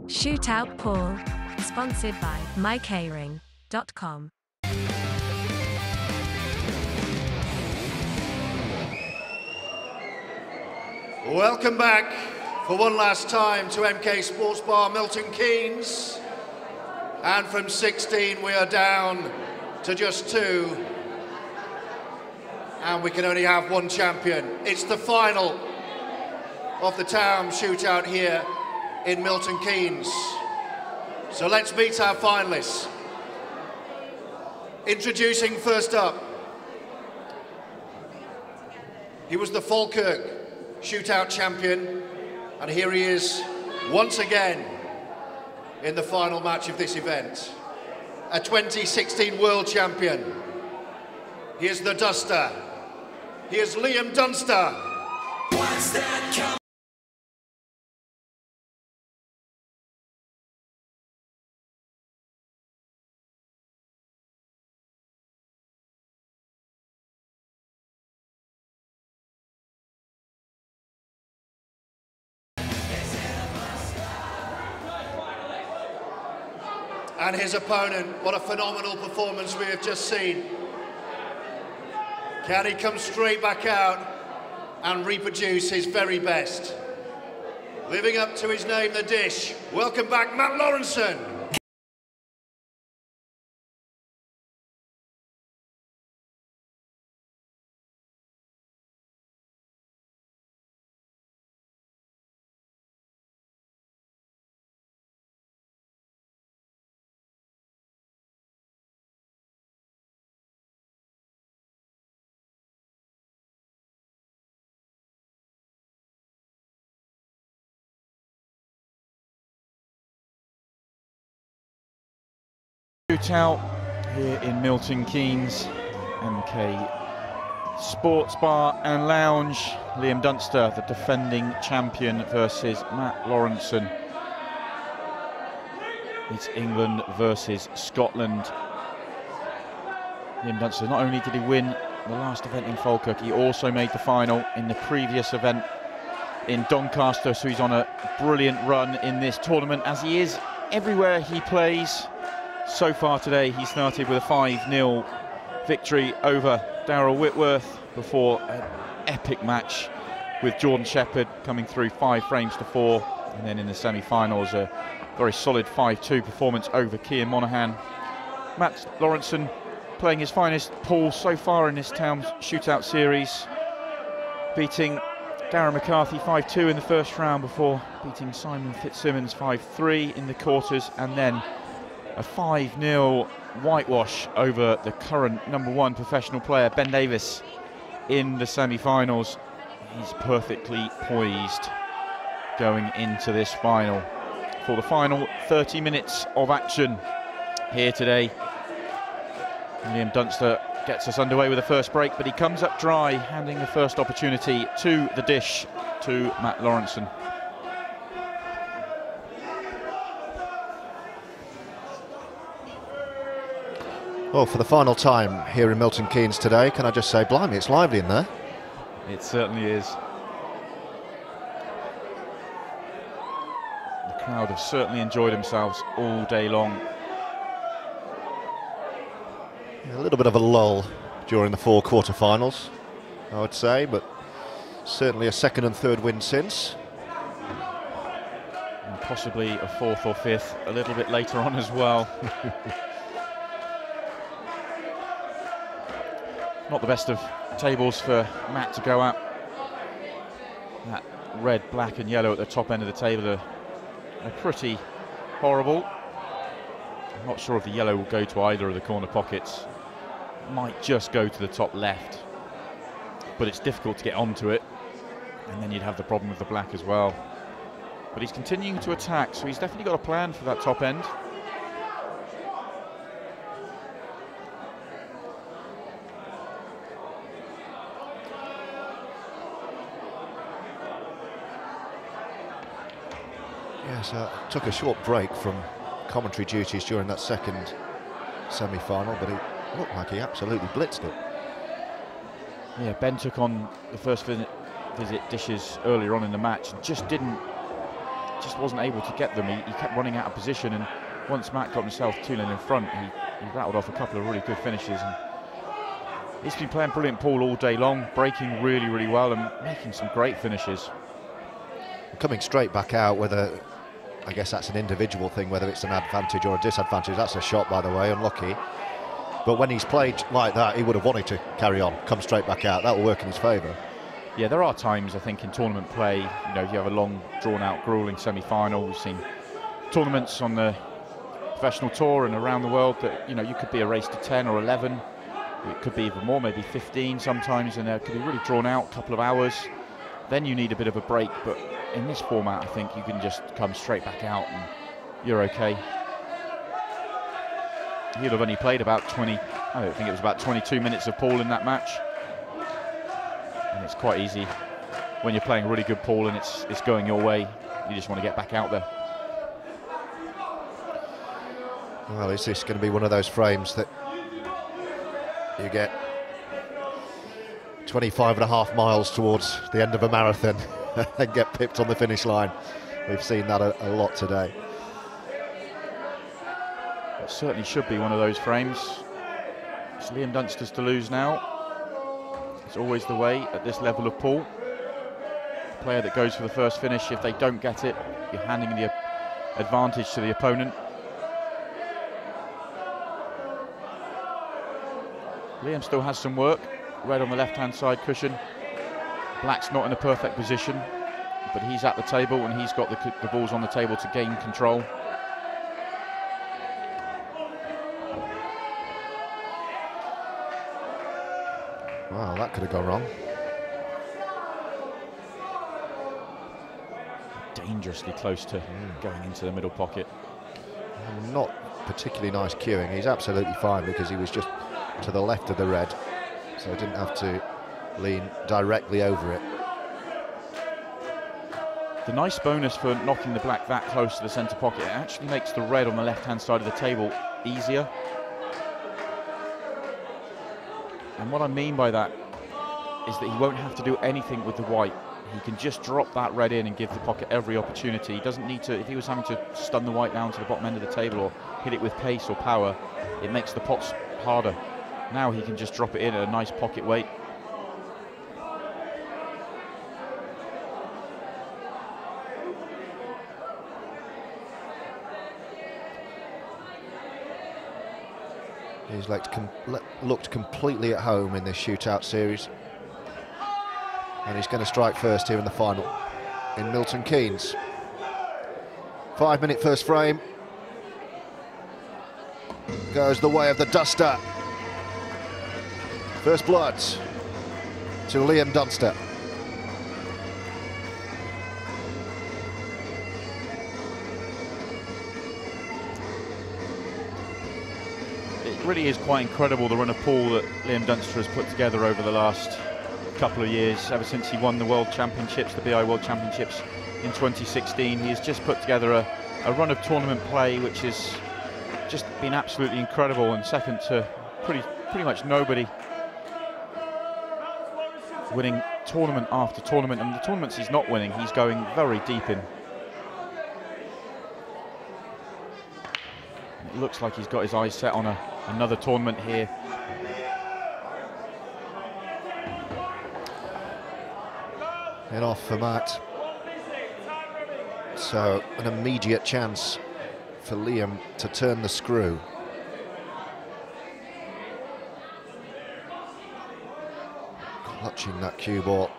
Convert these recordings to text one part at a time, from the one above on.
Shootout Pool, sponsored by mycatering.com. Welcome back for one last time to MK Sports Bar Milton Keynes. And from 16 we are down to just 2. And we can only have one champion. It's the final of the Taom Shootout here in Milton Keynes. So let's meet our finalists. Introducing first up, he was the Falkirk Shootout champion, and here he is once again in the final match of this event. A 2016 world champion. He is the Dunster. He is Liam Dunster. And his opponent, what a phenomenal performance we have just seen. Can he come straight back out and reproduce his very best? Living up to his name, the dish. Welcome back, Matt Lawrenson. Shootout here in Milton Keynes, MK Sports Bar and Lounge. Liam Dunster, the defending champion, versus Matt Lawrenson. It's England versus Scotland. Liam Dunster, not only did he win the last event in Falkirk, he also made the final in the previous event in Doncaster, so he's on a brilliant run in this tournament, as he is everywhere he plays. So far today, he started with a 5-0 victory over Darryl Whitworth before an epic match with Jordan Shepherd coming through 5 frames to 4, and then in the semi-finals a very solid 5-2 performance over Cian Monaghan. Matt Lawrenson playing his finest pool so far in this Taom Shootout series, beating Darren McCarthy 5-2 in the first round before beating Simon Fitzsimmons 5-3 in the quarters, and then a 5-0 whitewash over the current #1 professional player, Ben Davis, in the semi-finals. He's perfectly poised going into this final. For the final 30 minutes of action here today, Liam Dunster gets us underway with the first break, but he comes up dry, handing the first opportunity to the dish to Matt Lawrenson. Well, for the final time here in Milton Keynes today, can I just say, blimey, it's lively in there. It certainly is. The crowd have certainly enjoyed themselves all day long. A little bit of a lull during the 4 quarter-finals, I would say, but certainly a 2nd and 3rd win since. And possibly a 4th or 5th a little bit later on as well. Not the best of tables for Matt to go at. That red, black and yellow at the top end of the table are pretty horrible. I'm not sure if the yellow will go to either of the corner pockets. Might just go to the top left, but it's difficult to get onto it, and then you'd have the problem with the black as well. But he's continuing to attack, so he's definitely got a plan for that top end. Yes, took a short break from commentary duties during that 2nd semi-final, but it looked like he absolutely blitzed it. Yeah, Ben took on the first visit dishes earlier on in the match and just didn't just wasn't able to get them. He kept running out of position, and once Matt got himself 2-0 in front, he rattled off a couple of really good finishes. And he's been playing brilliant pool all day long, breaking really, really well and making some great finishes. Coming straight back out, whether, I guess that's an individual thing, whether it's an advantage or a disadvantage. That's a shot, by the way, unlucky. But when he's played like that, he would have wanted to carry on, come straight back out. That will work in his favour. Yeah, there are times, I think, in tournament play, you know, if you have a long, drawn-out, gruelling semi-final. We've seen tournaments on the professional tour and around the world that, you know, you could be a race to 10 or 11. It could be even more, maybe 15 sometimes, and it could be really drawn out, a couple of hours. Then you need a bit of a break, but in this format, I think you can just come straight back out and you're okay. He'd have only played about 20, I don't think it was about 22 minutes of pool in that match. And it's quite easy when you're playing really good pool and it's going your way. You just want to get back out there. Well, is this going to be one of those frames that you get 25.5 miles towards the end of a marathon and get pipped on the finish line? We've seen that a lot today. It certainly should be one of those frames. It's Liam Dunster's to lose now. It's always the way at this level of pool. The player that goes for the first finish, if they don't get it, you're handing the advantage to the opponent. Liam still has some work. Red on the left-hand side cushion. Black's not in a perfect position, but he's at the table and he's got the balls on the table to gain control. Wow, that could have gone wrong. Dangerously close to going into the middle pocket. Not particularly nice cueing. He's absolutely fine because he was just to the left of the red, so he didn't have to lean directly over it. The nice bonus for knocking the black that close to the centre pocket, it actually makes the red on the left-hand side of the table easier. And what I mean by that is that he won't have to do anything with the white. He can just drop that red in and give the pocket every opportunity. He doesn't need to, if he was having to stun the white down to the bottom end of the table or hit it with pace or power, it makes the pots harder. Now he can just drop it in at a nice pocket weight. He's looked completely at home in this shootout series. And he's going to strike first here in the final in Milton Keynes. 5-minute first frame. Goes the way of the Duster. First blood to Liam Dunster. It really is quite incredible the run of pool that Liam Dunster has put together over the last couple of years. Ever since he won the World Championships, the BI World Championships in 2016, he has just put together a run of tournament play which has just been absolutely incredible, and second to pretty much nobody, winning tournament after tournament, and the tournaments he's not winning he's going very deep in. And it looks like he's got his eyes set on another tournament here. Head off for Matt. So an immediate chance for Liam to turn the screw. Clutching that cue ball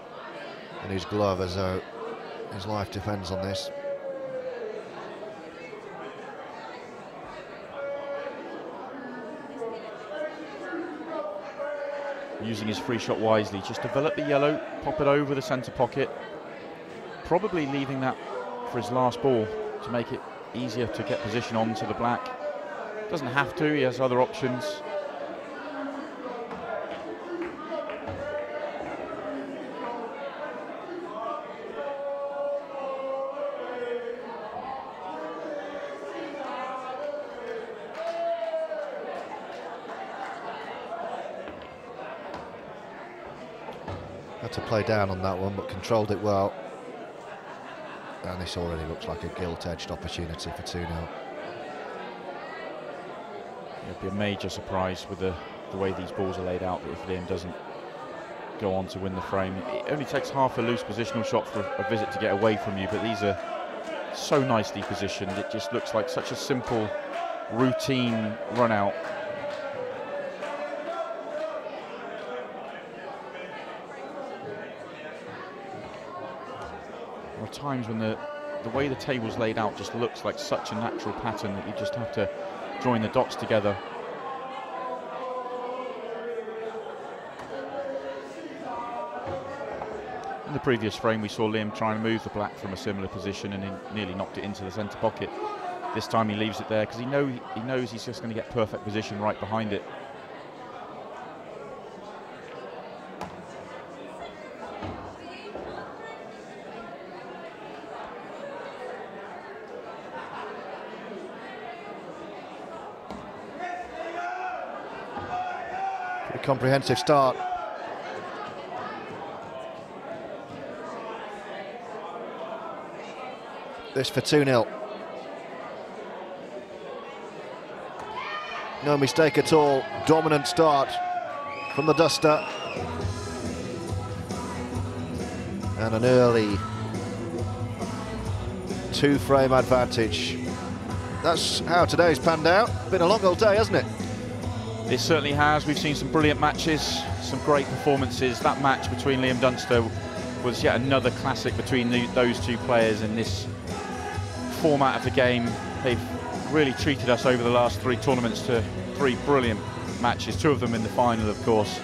in his glove as though his life depends on this. Using his free shot wisely, just develop the yellow, pop it over the centre pocket, probably leaving that for his last ball to make it easier to get position onto the black. Doesn't have to, he has other options. Had to play down on that one, but controlled it well. And this already looks like a gilt-edged opportunity for 2-0. It'd be a major surprise with the way these balls are laid out that if Liam doesn't go on to win the frame. It only takes half a loose positional shot for a visit to get away from you, but these are so nicely positioned. It just looks like such a simple, routine run out. There are times when the way the table's laid out just looks like such a natural pattern that you just have to join the dots together. In the previous frame we saw Liam try and move the black from a similar position and he nearly knocked it into the centre pocket. This time he leaves it there because he knows he's just going to get perfect position right behind it. Pretty comprehensive start. This for 2-0. No mistake at all. Dominant start from the Dunster. And an early 2-frame advantage. That's how today's panned out. Been a long old day, hasn't it? It certainly has. We've seen some brilliant matches, some great performances. That match between Liam Dunster was yet another classic between those two players in this format of the game. They've really treated us over the last 3 tournaments to 3 brilliant matches, 2 of them in the final, of course,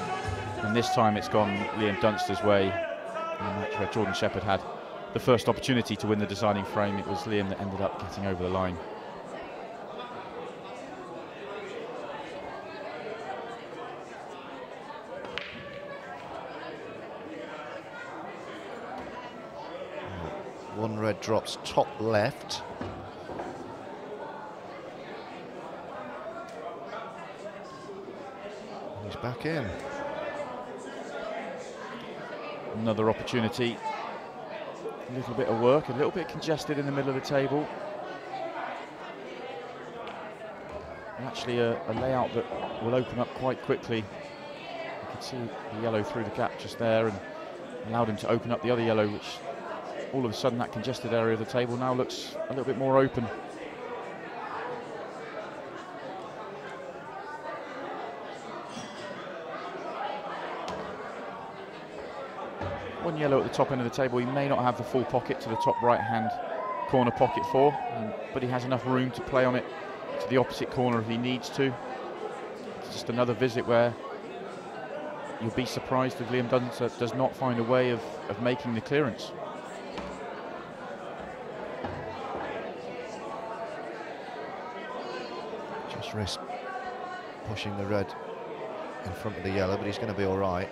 and this time it's gone Liam Dunster's way. In a match where Jordan Shepherd had the first opportunity to win the deciding frame, it was Liam that ended up getting over the line. One red drops top left. He's back in. Another opportunity. A little bit of work, a little bit congested in the middle of the table. And actually a layout that will open up quite quickly. You can see the yellow through the gap just there and allowed him to open up the other yellow, which all of a sudden that congested area of the table now looks a little bit more open. One yellow at the top end of the table. He may not have the full pocket to the top right hand corner pocket for, but he has enough room to play on it to the opposite corner if he needs to. It's just another visit where you'll be surprised if Liam Dunster does not find a way of making the clearance. Just risk pushing the red in front of the yellow, but he's going to be all right.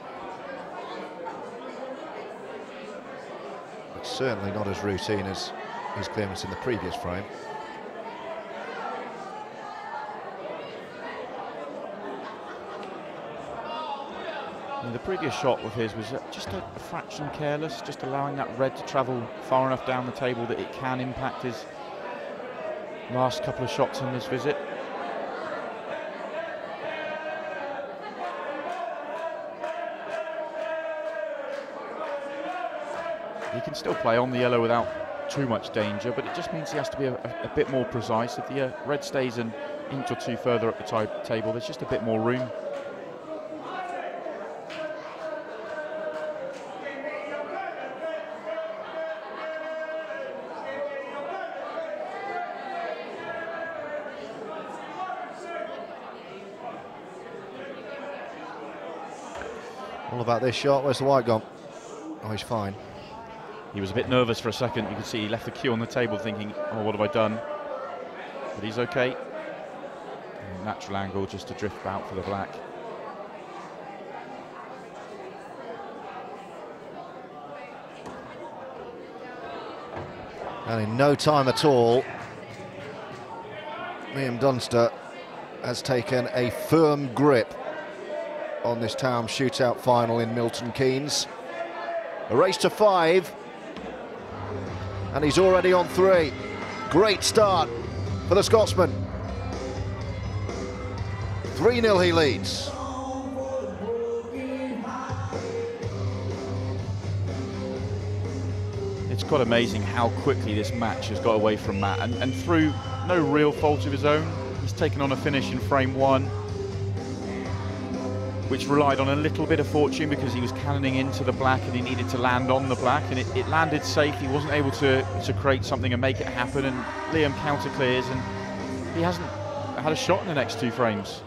But certainly not as routine as his clearance in the previous frame. And the previous shot of his was just a fraction careless, just allowing that red to travel far enough down the table that it can impact his last couple of shots in this visit. He can still play on the yellow without too much danger, but it just means he has to be a bit more precise. If the red stays an inch or two further up the table, there's just a bit more room. All about this shot. Where's the white gone? Oh, he's fine. He was a bit nervous for a second. You can see he left the cue on the table thinking, oh, what have I done? But he's okay. Natural angle just to drift out for the black. And in no time at all, Liam Dunster has taken a firm grip on this Taom Shootout final in Milton Keynes. A race to 5. and he's already on 3. Great start for the Scotsman. 3-0 he leads. It's quite amazing how quickly this match has got away from Matt, and through no real fault of his own, he's taken on a finish in frame 1, which relied on a little bit of fortune because he was cannoning into the black and he needed to land on the black, and it landed safe. He wasn't able to create something and make it happen, and Liam counter clears, and he hasn't had a shot in the next 2 frames.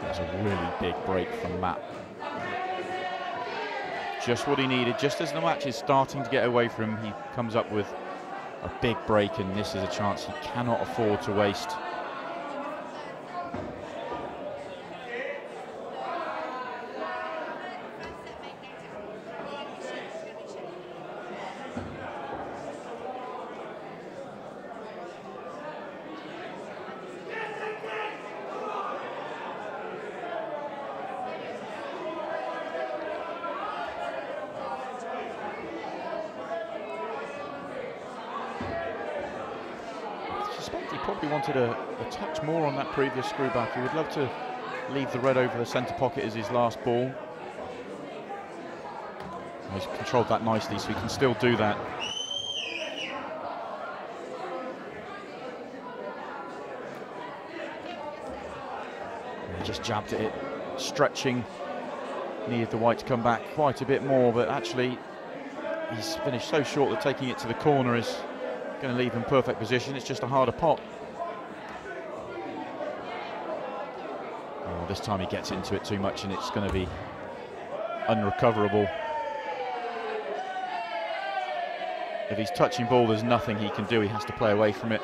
That's a really big break from Matt. Just what he needed. Just as the match is starting to get away from him, he comes up with a big break, and this is a chance he cannot afford to waste. Probably wanted a touch more on that previous screw back. He would love to leave the red over the centre pocket as his last ball. He's controlled that nicely, so he can still do that. He just jabbed at it, stretching. Needed the white to come back quite a bit more, but actually he's finished so short that taking it to the corner is going to leave him perfect position. It's just a harder pot. Oh, this time he gets into it too much and it's going to be unrecoverable. If he's touching ball, there's nothing he can do. He has to play away from it.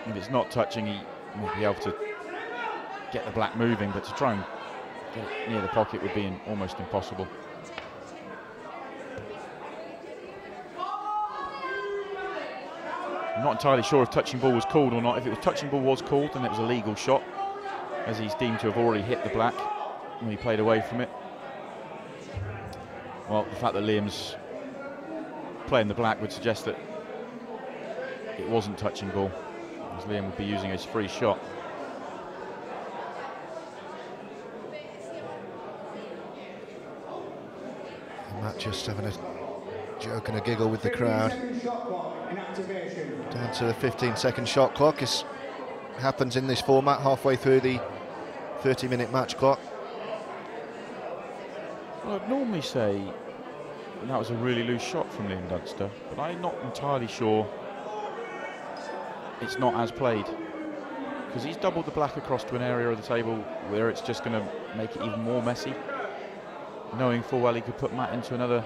If it's not touching, he will be able to get the black moving, but to try and get it near the pocket would be almost impossible. I'm not entirely sure if touching ball was called or not. If it was touching ball was called, then it was a legal shot, as he's deemed to have already hit the black when he played away from it. Well, the fact that Liam's playing the black would suggest that it wasn't touching ball, as Liam would be using his free shot. Matt just having a joke and a giggle with the crowd. Down to the 15-second shot clock. This happens in this format halfway through the 30-minute match clock. Well, I'd normally say that was a really loose shot from Liam Dunster, but I'm not entirely sure it's not as played, because he's doubled the black across to an area of the table where it's just going to make it even more messy, knowing full well he could put Matt into another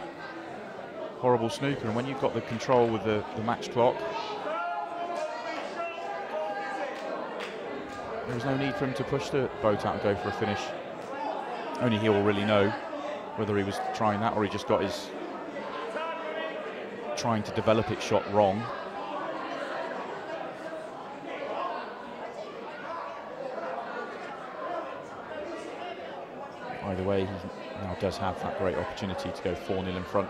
horrible snooker. And when you've got the control with the match clock, there's no need for him to push the boat out and go for a finish. Only he will really know whether he was trying that or he just got his trying to develop it shot wrong. Either way, he now does have that great opportunity to go 4-0 in front.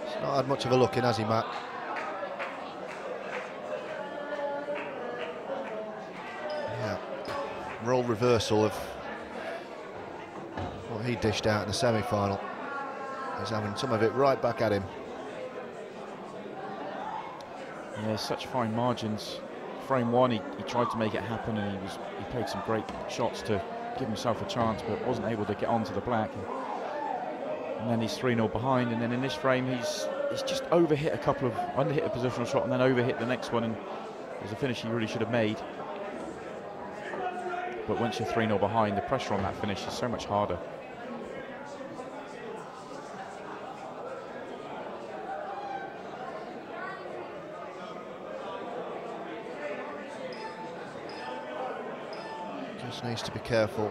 He's not had much of a look in, has he, Matt? Yeah, role reversal of what he dished out in the semi-final. He's having some of it right back at him. Yeah, such fine margins. Frame 1, he tried to make it happen, and he played some great shots to give himself a chance, but wasn't able to get onto the black. And then he's 3-0 behind, and then in this frame he's just underhit a positional shot and then overhit the next one, and it was a finish he really should have made. But once you're 3-0 behind, the pressure on that finish is so much harder. Just needs to be careful.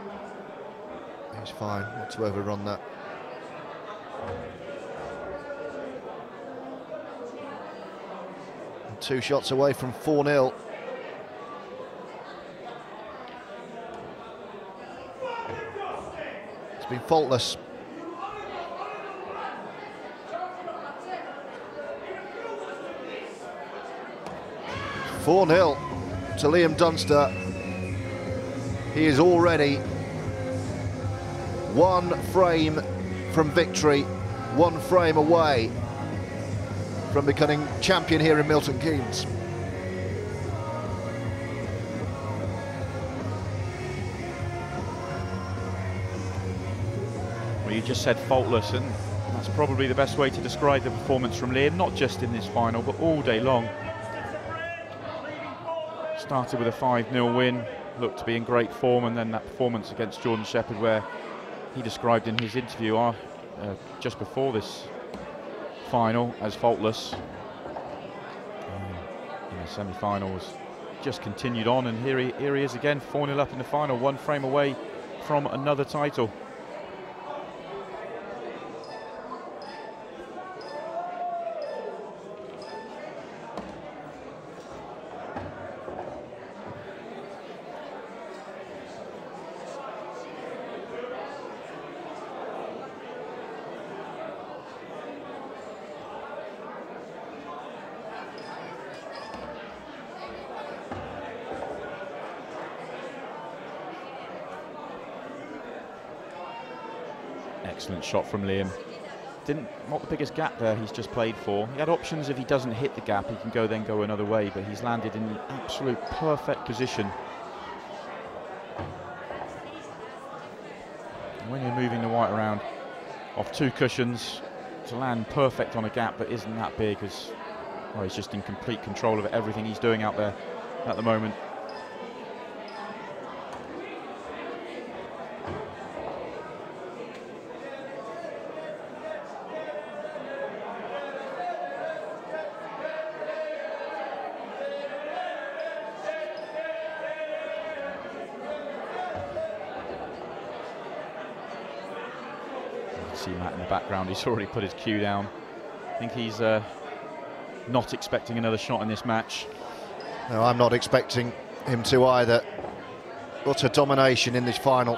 He's fine, not to overrun that. And 2 shots away from 4-0. It's been faultless. (4-0) to Liam Dunster. He is already 1 frame from victory, 1 frame away from becoming champion here in Milton Keynes. Well, you just said faultless, and that's probably the best way to describe the performance from Liam, not just in this final, but all day long. Started with a 5-0 win, looked to be in great form, and then that performance against Jordan Shepherd, where he described in his interview just before this final as faultless. In the semi-finals, just continued on, and here he is again, 4-0 up in the final, 1 frame away from another title. Excellent shot from Liam. Not the biggest gap there he's just played for. He had options. If he doesn't hit the gap, he can go another way, but he's landed in the absolute perfect position. And when you're moving the white around off 2 cushions to land perfect on a gap that isn't that big, as well, he's just in complete control of everything he's doing out there at the moment. See Matt in the background, he's already put his cue down. I think he's not expecting another shot in this match. No, I'm not expecting him to either. Utter domination in this final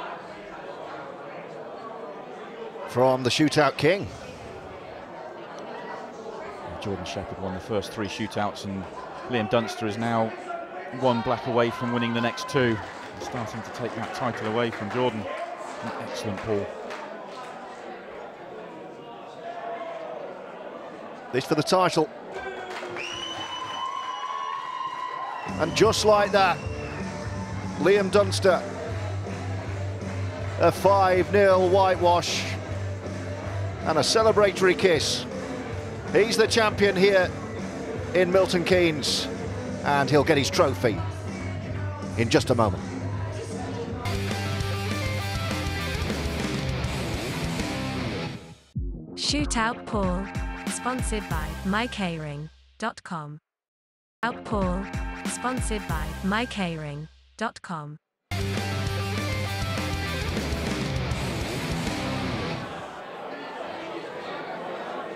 from the shootout king. Jordan Shepherd won the first 3 shootouts, and Liam Dunster is now 1 black away from winning the next 2. He's starting to take that title away from Jordan. An excellent pool. This for the title. And just like that, Liam Dunster, a 5-0 whitewash and a celebratory kiss. He's the champion here in Milton Keynes, and he'll get his trophy in just a moment. Shootout Pool, sponsored by mycatering.com. Shootout Pool, sponsored by mycatering.com.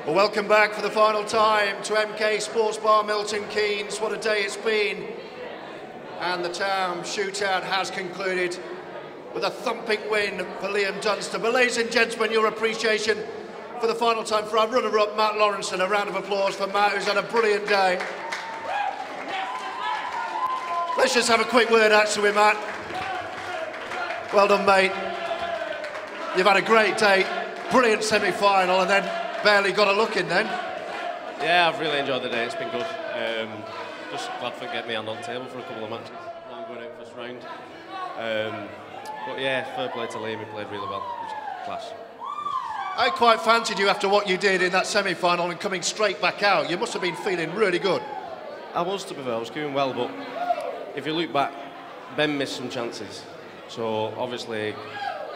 Well, welcome back for the final time to MK Sports Bar Milton Keynes. What a day it's been. And the Taom Shootout has concluded with a thumping win for Liam Dunster. But ladies and gentlemen, your appreciation for the final time for our runner-up, Matt Lawrenson. A round of applause for Matt, who's had a brilliant day. Let's just have a quick word actually, Matt. Well done, mate. You've had a great day, brilliant semi-final, and then barely got a look in then. Yeah, I've really enjoyed the day, it's been good. Just glad for getting me hand on the table for a couple of matches. Now I'm going out first round. But yeah, fair play to Liam, he played really well. It was class. I quite fancied you after what you did in that semi-final and coming straight back out. You must have been feeling really good. I was, to be fair, I was doing well, but if you look back, Ben missed some chances. So obviously,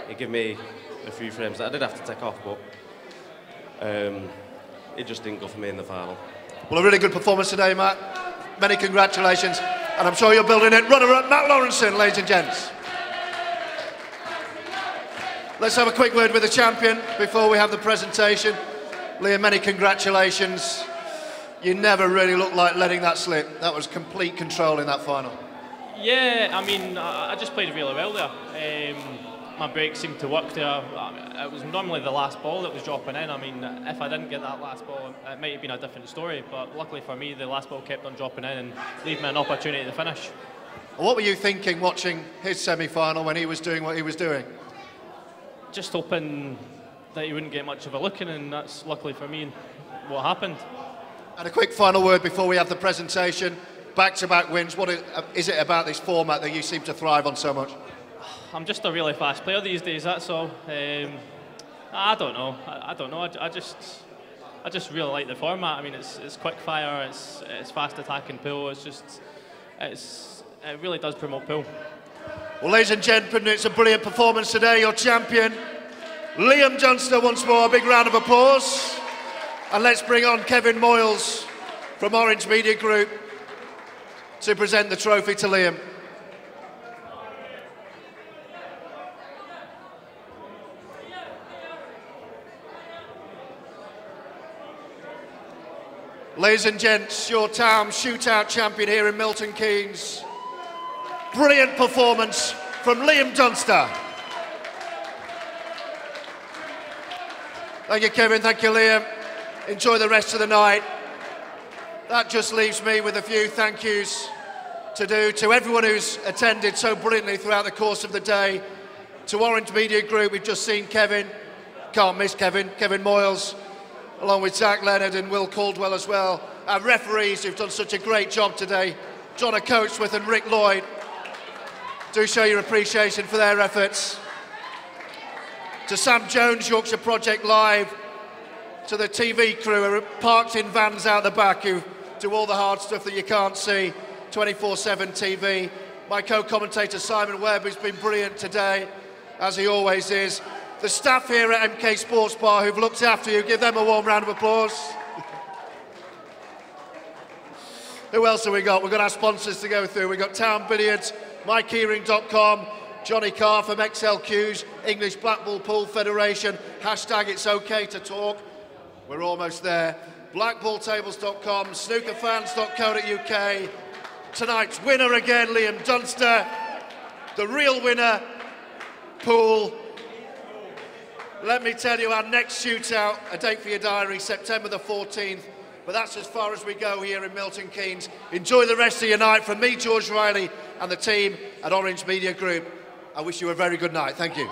he gave me a few frames that I did have to take off, but it just didn't go for me in the final. Well, a really good performance today, Matt. Many congratulations, and I'm sure you're building it. Runner-up Matt Lawrenson, ladies and gents. Let's have a quick word with the champion before we have the presentation. Liam, many congratulations. You never really looked like letting that slip. That was complete control in that final. Yeah, I mean, I just played really well there. My break seemed to work there. It was normally the last ball that was dropping in. I mean, if I didn't get that last ball, it might have been a different story. But luckily for me, the last ball kept on dropping in and leaving me an opportunity to finish. What were you thinking watching his semi-final when he was doing what he was doing? Just hoping that he wouldn't get much of a look in, and that's luckily for me what happened. And a quick final word before we have the presentation. Back-to-back wins. What is it about this format that you seem to thrive on so much? I'm just a really fast player these days, that's all. I don't know. I don't know. I just really like the format. I mean, it's quick fire, it's fast attacking pool. It really does promote pool. Well, ladies and gentlemen, it's a brilliant performance today. Your champion, Liam Dunster, once more. A big round of applause. And let's bring on Kevin Moyles from Orange Media Group to present the trophy to Liam. Ladies and gents, your Taom Shootout champion here in Milton Keynes. Brilliant performance from Liam Dunster. Thank you, Kevin. Thank you, Liam. Enjoy the rest of the night. That just leaves me with a few thank yous to do to everyone who's attended so brilliantly throughout the course of the day. To Orange Media Group, we've just seen Kevin. Can't miss Kevin Moyles, along with Zach Leonard and Will Caldwell as well. Our referees who've done such a great job today, John Coatsworth and Rick Lloyd. Do show your appreciation for their efforts. To Sam Jones, Yorkshire Project Live, to the TV crew who are parked in vans out the back who do all the hard stuff that you can't see, 24/7 TV. My co-commentator Simon Webb, who's been brilliant today, as he always is. The staff here at MK Sports Bar who've looked after you, give them a warm round of applause. Who else have we got? We've got our sponsors to go through. We've got Town Billiards, MyKeyring.com, Johnny Carr from XLQs, English Blackball Pool Federation, hashtag It's OK to Talk. We're almost there. BlackballTables.com, snookerfans.co.uk. Tonight's winner again, Liam Dunster. The real winner, Pool. Let me tell you, our next shootout, a date for your diary, September the 14th. But that's as far as we go here in Milton Keynes. Enjoy the rest of your night. From me, George Riley, and the team at Orange Media Group, I wish you a very good night. Thank you.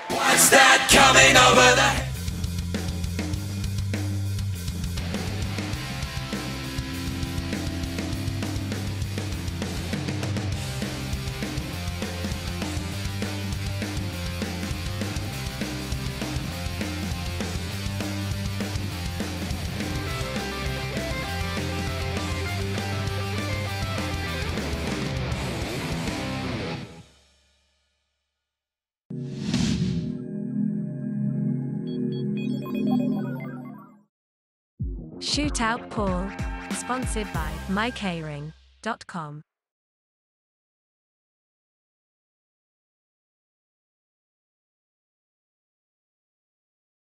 What's that coming over the... Shootout Pool, sponsored by MyKeyring.com.